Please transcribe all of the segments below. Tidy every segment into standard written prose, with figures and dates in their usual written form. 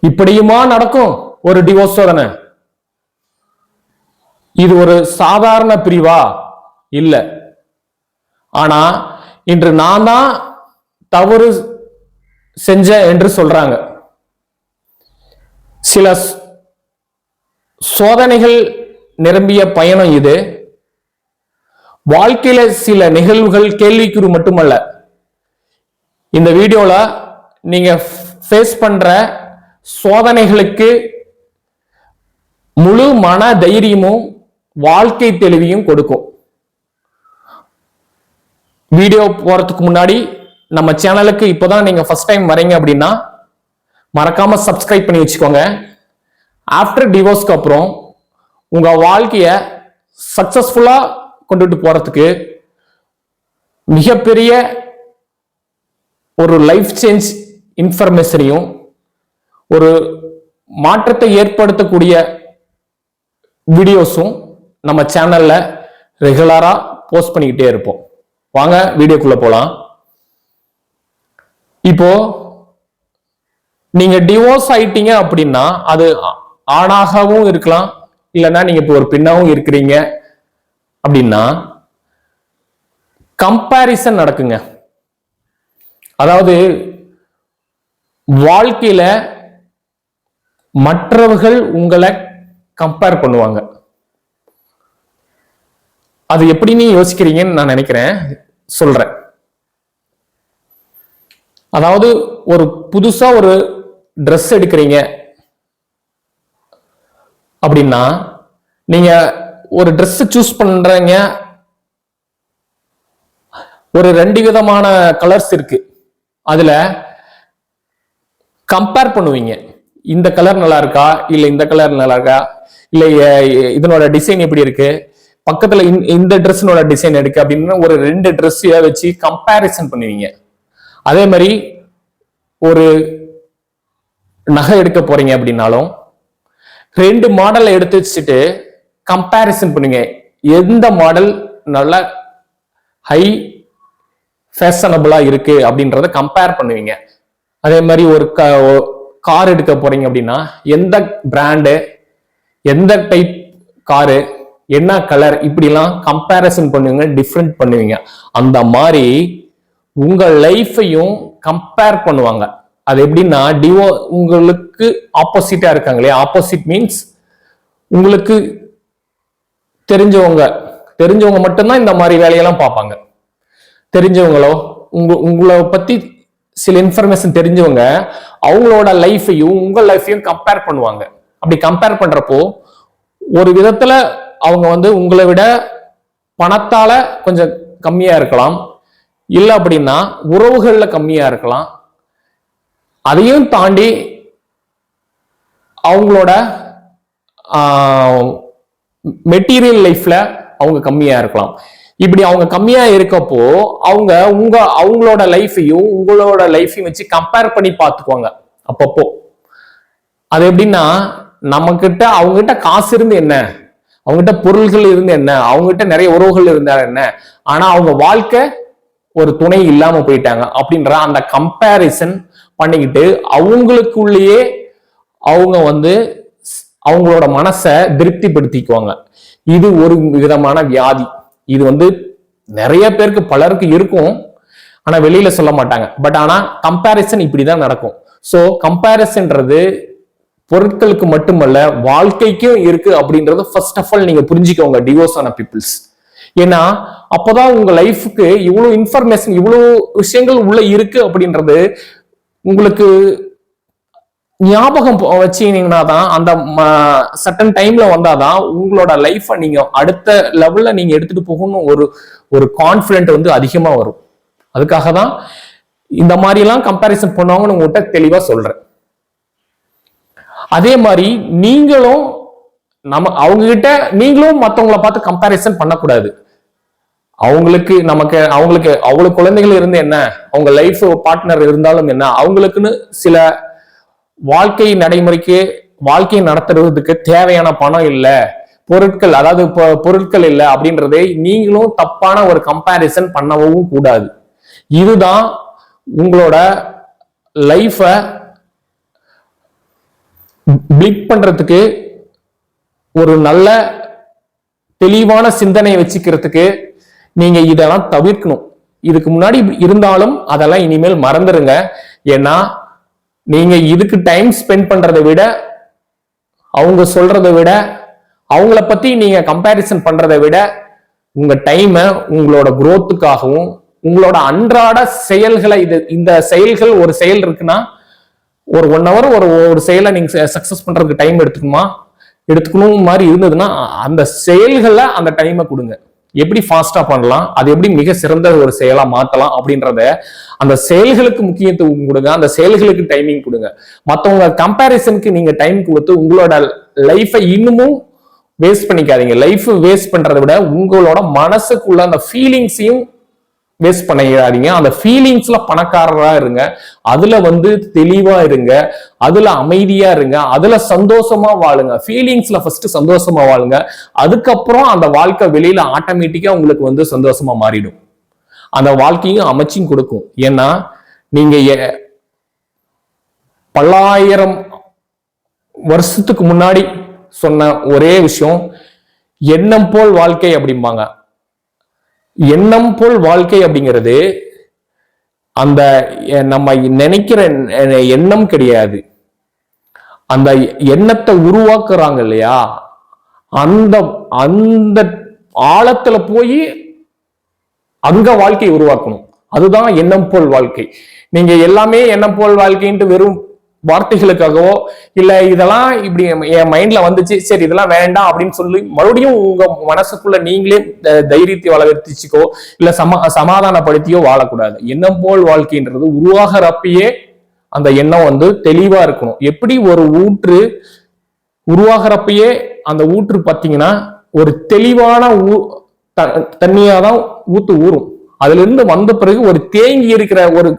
இப்படியுமா நடக்கும் ஒரு டிவோர்ஸ் சோதனை? இது ஒரு சாதாரண பிரிவா? இல்ல. ஆனா இன்று நான் தான் தவறு செஞ்ச என்று சொல்றாங்க. சில சோதனைகள் நிரம்பிய பயணம் இது. வாழ்க்கையில சில நிகழ்வுகள் கேள்விக்குறி மட்டுமல்ல. இந்த வீடியோல நீங்க ஃபேஸ் பண்ற சோதனைகளுக்கு முழு மன தைரியமும் வாழ்க்கை தெளிவையும் கொடுக்கும். வீடியோ போறதுக்கு முன்னாடி நம்ம சேனலுக்கு இப்போதான் நீங்க ஃபர்ஸ்ட் டைம் வரீங்க அப்படின்னா மறக்காம சப்ஸ்கிரைப் பண்ணி வச்சுக்கோங்க. ஆஃப்டர் டிவோர்ஸ்க்கு அப்புறம் உங்க வாழ்க்கைய சக்சஸ்ஃபுல்லா கொண்டுட்டு போறதுக்கு மிகப்பெரிய ஒரு லைஃப் சேஞ்ச் இன்ஃபர்மேஷனையும் ஒரு மாற்றத்தை ஏற்படுத்தக்கூடிய வீடியோஸும் நம்ம சேனல்ல ரெகுலரா போஸ்ட் பண்ணிக்கிட்டே இருப்போம். வாங்க வீடியோக்குள்ள போலாம். இப்போ நீங்க டிவோர்ஸ் ஆயிட்டீங்க அப்படின்னா அது ஆணாகவும் இருக்கலாம், இல்லைன்னா நீங்க இப்போ ஒரு பெண்ணாகவும் இருக்கிறீங்க அப்படின்னா கம்பேரிசன் நடக்குங்க. அதாவது வாழ்க்கையில மற்றவர்கள் உங்களை கம்பேர் பண்ணுவாங்க. அது எப்படின்னு யோசிக்கிறீங்கன்னு நான் நினைக்கிறேன், சொல்றேன். அதாவது ஒரு புதுசா ஒரு ட்ரெஸ் எடுக்கிறீங்க அப்படின்னா நீங்க ஒரு ட்ரெஸ் சூஸ் பண்றீங்க. ஒரு 2 விதமான கலர்ஸ் இருக்கு. அதுல கம்பேர் பண்ணுவீங்க. இந்த கலர் நல்லா இருக்கா, இல்ல இந்த கலர் நல்லா இருக்கா, இல்ல இதனோட டிசைன் எப்படி இருக்கு, பக்கத்துல இந்த ட்ரெஸ்னோட டிசைன் இருக்கு அப்படின்னு ஒரு 2 ட்ரெஸ் வச்சு கம்பேரிசன் பண்ணுவீங்க. அதே மாதிரி ஒரு நகை எடுக்க போறீங்க அப்படின்னாலும் 2 மாடலை எடுத்து வச்சுட்டு கம்பேரிசன் பண்ணுவீங்க. எந்த மாடல் நல்ல ஹை ஃபேஷனபிளா இருக்கு அப்படின்றத கம்பேர் பண்ணுவீங்க. அதே மாதிரி ஒரு கார் எடுக்க போறீங்க அப்படின்னா எந்த பிராண்டு, எந்த டைப் காரு, என்ன கலர், இப்படிலாம் கம்பேரிசன் பண்ணுவீங்க, டிஃப்ரெண்ட் பண்ணுவீங்க. அந்த மாதிரி உங்க லைஃபையும் கம்பேர் பண்ணுவாங்க. அது எப்படின்னா உங்களுக்கு ஆப்போசிட்டா இருக்காங்களே. ஆப்போசிட் மீன்ஸ் உங்களுக்கு தெரிஞ்சவங்க மட்டும்தான் இந்த மாதிரி வேலையெல்லாம் பார்ப்பாங்க. தெரிஞ்சவங்களோ உங்களை பத்தி சில இன்ஃபர்மேஷன் தெரிஞ்சவங்க அவங்களோட லைஃபையும் உங்க லைஃபையும் கம்பேர் பண்ணுவாங்க. அப்படி கம்பேர் பண்றப்போ ஒரு விதத்துல அவங்க உங்களை விட பணத்தால கொஞ்சம் கம்மியா இருக்கலாம், இல்லை அப்படின்னா உறவுகள்ல கம்மியா இருக்கலாம். அதையும் தாண்டி அவங்களோட மெட்டீரியல் லைஃப்ல அவங்க கம்மியா இருக்கலாம். இப்படி அவங்க கம்மியா இருக்கப்போ அவங்களோட லைஃபையும் உங்களோட லைஃபையும் வச்சு கம்பேர் பண்ணி பார்த்துக்குவாங்க அப்பப்போ. அது எப்படின்னா நம்மகிட்ட அவங்ககிட்ட காசு இருந்து என்ன, அவங்ககிட்ட பொருள்கள் இருந்து என்ன, அவங்ககிட்ட நிறைய உறவுகள் இருந்தா என்ன, ஆனா அவங்க வாழ்க்கை ஒரு துணை இல்லாம போயிட்டாங்க அப்படின்ற அந்த கம்பேரிசன் பண்ணிக்கிட்டு அவங்களுக்குள்ளேயே அவங்க அவங்களோட மனசை திருப்திப்படுத்திக்குவாங்க. இது ஒரு விதமான வியாதி. இது நிறைய பேருக்கு பலருக்கு இருக்கும், ஆனா வெளியில சொல்ல மாட்டாங்க. பட் ஆனா கம்பேரிசன் இப்படிதான் நடக்கும். சோ கம்பேரிசன்ன்றது பொருட்களுக்கு மட்டுமல்ல வாழ்க்கைக்கும் இருக்கு அப்படின்றது ஃபர்ஸ்ட் ஆஃப் ஆல் நீங்க புரிஞ்சுக்கோங்க டிவோர்ஸ் ஆன பீப்புள்ஸ். ஏன்னா அப்பதான் உங்க லைஃபுக்கு இவ்வளவு இன்ஃபர்மேஷன், இவ்வளவு விஷயங்கள் உள்ள இருக்கு அப்படின்றது உங்களுக்கு ஞாபகம் வச்சீங்கன்னா தான், அந்த சர்டன் டைம்ல வந்தாதான் உங்களோட லைஃபை நீங்க அடுத்த லெவல்ல நீங்க எடுத்துட்டு போகணும் ஒரு கான்பிடென்ட் அதிகமா வரும். அதுக்காக தான் இந்த மாதிரி எல்லாம் கம்பேரிசன் பண்ணுவாங்கன்னு உங்ககிட்ட தெளிவா சொல்றேன். அதே மாதிரி நீங்களும் அவங்க கிட்ட நீங்களும் மற்றவங்களை பார்த்து கம்பேரிசன் பண்ணக்கூடாது. அவங்களுக்கு அவ்வளவு குழந்தைகள் இருந்து என்ன, அவங்க லைஃப் பார்ட்னர் இருந்தாலும் என்ன, அவங்களுக்குன்னு சில வாழ்க்கை நடைமுறைக்கு வாழ்க்கையை நடத்துறதுக்கு தேவையான பணம் இல்ல, பொருட்கள் அதாவது பொருட்கள் இல்ல அப்படின்றதை நீங்களும் தப்பான ஒரு கம்பேரிசன் பண்ணவும் கூடாது. இதுதான் உங்களோட லைஃப பிளிக் பண்றதுக்கு, ஒரு நல்ல தெளிவான சிந்தனையை வச்சுக்கிறதுக்கு நீங்க இதெல்லாம் தவிர்க்கணும். இதுக்கு முன்னாடி இருந்தாலும் அதெல்லாம் இனிமேல் மறந்துருங்க. ஏன்னா நீங்க இதுக்கு டைம் ஸ்பெண்ட் பண்றதை விட, அவங்க சொல்றதை விட, அவங்கள பத்தி நீங்க கம்பேரிசன் பண்றதை விட, உங்க டைமை உங்களோட குரோத்துக்காகவும் உங்களோட அன்றாட செயல்களை, இந்த செயல்கள், ஒரு செயல் இருக்குன்னா ஒரு 1 hour ஒரு செயலை நீங்க சக்சஸ் பண்றதுக்கு டைம் எடுத்துக்கணும் மாதிரி இருந்ததுன்னா அந்த செயல்களை அந்த டைமை கொடுங்க. எப்படி ஃபாஸ்டா பண்ணலாம், அது எப்படி மிக சிறந்த ஒரு செயலா மாத்தலாம் அப்படின்றத அந்த செயல்களுக்கு முக்கியத்துவம் கொடுங்க, அந்த செயல்களுக்கு டைமிங் கொடுங்க. மற்றவங்க கம்பேரிசனுக்கு நீங்க டைம் கொடுத்து உங்களோட லைஃபை இன்னமும் வேஸ்ட் பண்ணிக்காதீங்க. லைஃப் வேஸ்ட் பண்றதை விட உங்களோட மனசுக்குள்ள அந்த ஃபீலிங்ஸையும் வேஸ்ட் பண்ணிடாதீங்க. அந்த ஃபீலிங்ஸ்ல பணக்காரரா இருங்க, அதுல தெளிவா இருங்க, அதுல அமைதியா இருங்க, அதுல சந்தோஷமா வாழுங்க. ஃபீலிங்ஸ்ல ஃபர்ஸ்ட் சந்தோஷமா வாழுங்க, அதுக்கப்புறம் அந்த வாழ்க்கை வெளியில ஆட்டோமேட்டிக்கா உங்களுக்கு சந்தோஷமா மாறிடும். அந்த வாழ்க்கையும் அமைச்சும் கொடுக்கும். ஏன்னா நீங்க பல்லாயிரம் வருஷத்துக்கு முன்னாடி சொன்ன ஒரே விஷயம், எண்ணம் போல் வாழ்க்கை அப்படிம்பாங்க. எண்ணம் போல் வாழ்க்கை அப்படிங்கிறது அந்த நம்ம நினைக்கிற எண்ணம் கிடையாது. அந்த எண்ணத்தை உருவாக்குறாங்க இல்லையா, அந்த அந்த ஆழத்துல போய் அங்க வாழ்க்கையை உருவாக்கணும். அதுதான் எண்ணம் போல் வாழ்க்கை. நீங்க எல்லாமே எண்ணம் போல் வாழ்க்கைன்ட்டு வெறும் வார்த்தைகளுக்காகவோ இல்ல இதெல்லாம் இப்படி என் மைண்ட்ல வந்துச்சு, சரி இதெல்லாம் வேண்டாம் அப்படின்னு சொல்லி மறுபடியும் உங்க மனசுக்குள்ள நீங்களே தைரியத்தை வளர்த்திச்சுக்கோ இல்ல சமாதானப்படுத்தியோ வாழக்கூடாது. எண்ணம் போல் வாழ்க்கைன்றது உருவாகிறப்பயே அந்த எண்ணம் தெளிவா இருக்கணும். எப்படி ஒரு ஊற்று உருவாகிறப்பயே அந்த ஊற்று பார்த்தீங்கன்னா ஒரு தெளிவான தண்ணியாதான் ஊறும். அதுல இருந்து வந்த பிறகு ஒரு தேங்கி இருக்கிற ஒரு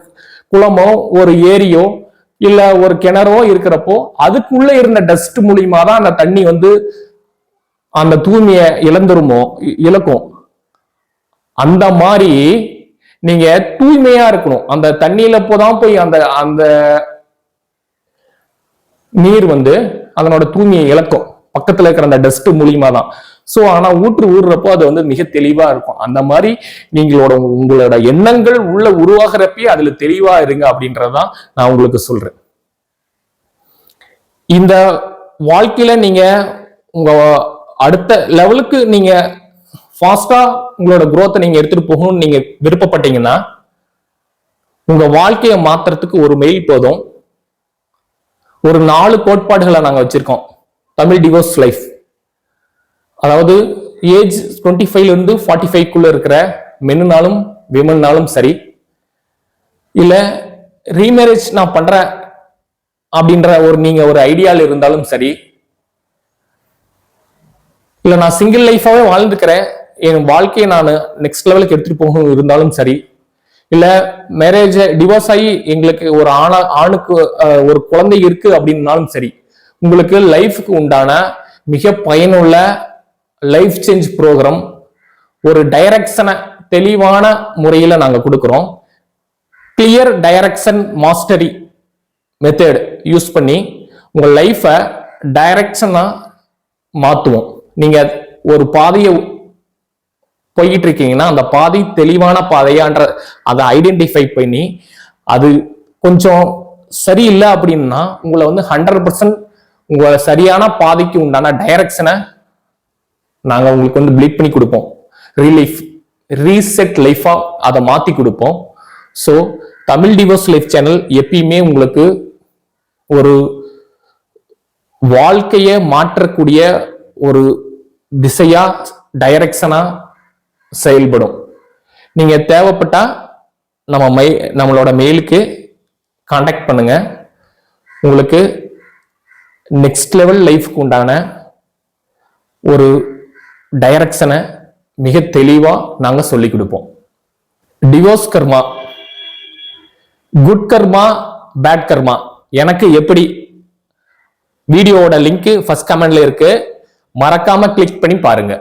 குளமோ ஒரு ஏரியோ இல்ல ஒரு கிணறோ இருக்கிறப்போ அதுக்குள்ள இருந்த டஸ்ட் மூலியமா தான் அந்த தண்ணி அந்த தூய்மையை இழக்கும். அந்த மாதிரி நீங்க தூய்மையா இருக்கணும். அந்த தண்ணியில போதான் போய் அந்த அந்த நீர் அதனோட தூய்மையை இழக்கும், பக்கத்துல இருக்கிற அந்த டஸ்ட் மூலியமா தான். சோ ஆனா ஊறுறப்போ அது மிக தெளிவா இருக்கும். அந்த மாதிரி உங்களோட எண்ணங்கள் உள்ள உருவாகிறப்பே அதுல தெளிவா இருங்க அப்படின்றதான் நான் உங்களுக்கு சொல்றேன். இந்த வாழ்க்கையில நீங்க உங்க அடுத்த லெவலுக்கு நீங்க ஃபாஸ்டா உங்களோட குரோத்தை நீங்க எடுத்துட்டு போகணும்னு நீங்க விருப்பப்பட்டீங்கன்னா உங்க வாழ்க்கையை மாத்துறதுக்கு ஒரு மெயில் போதும். ஒரு 4 கோட்பாடுகளை நாங்க வச்சிருக்கோம். தமிழ் டிவோர்ஸ் லைஃப், அதாவது ஏஜ் 25 இருந்து 45 இருக்கிற மென்னுனாலும் விமன்னாலும் சரி, இல்ல ரீமேரேஜ் நான் பண்றேன் அப்படின்ற நீங்க ஒரு ஐடியால இருந்தாலும் சரி, இல்ல நான் சிங்கிள் லைஃபாவே வாழ்ந்துக்கிறேன், என் வாழ்க்கையை நான் நெக்ஸ்ட் லெவலுக்கு எடுத்துட்டு போகணும் இருந்தாலும் சரி, இல்ல மேரேஜ் டிவோர்ஸ் ஆகி எங்களுக்கு ஒரு ஆணுக்கு ஒரு குழந்தை இருக்கு அப்படின்னாலும் சரி, உங்களுக்கு லைஃப்க்கு உண்டான மிக பயனுள்ள லைஃப் சேஞ்ச் ப்ரோக்ராம், ஒரு டைரக்ஷனை தெளிவான முறையில நாங்க கொடுக்கிறோம். Clear direction mastery method use பண்ணி உங்க லைஃபை டைரக்ஷனா மாத்துவோம். நீங்க ஒரு பாதையை போய்கிட்டு இருக்கீங்கன்னா அந்த பாதை தெளிவான பாதையான்ற அதை ஐடென்டிஃபை பண்ணி அது கொஞ்சம் சரியில்லை அப்படின்னா உங்களை 100% உங்களை சரியான பாதைக்கு உண்டான டைரக்ஷனை நாங்க உங்களுக்கு பிளீட் பண்ணி கொடுப்போம். ரீசெட் லைஃபா அதை மாத்தி கொடுப்போம். So Tamil divorce life channel எப்பயுமே உங்களுக்கு ஒரு வாழ்க்கையை மாற்றக்கூடிய ஒரு திசையா டைரக்ஷனா செயல்படும். நீங்க தேவைப்பட்டா நம்மளோட மெயிலுக்கு கான்டாக்ட் பண்ணுங்க. உங்களுக்கு நெக்ஸ்ட் லெவல் லைஃப்க்கு உண்டான ஒரு டைரக்ஷனை மிக தெளிவா நாங்க சொல்லி கொடுப்போம். டிவோர்ஸ் கர்மா, குட் கர்மா, பேட் கர்மா எனக்கு எப்படி? வீடியோவோட லிங்க் ஃபர்ஸ்ட் கமெண்ட்ல இருக்கு, மறக்காம கிளிக் பண்ணி பாருங்க.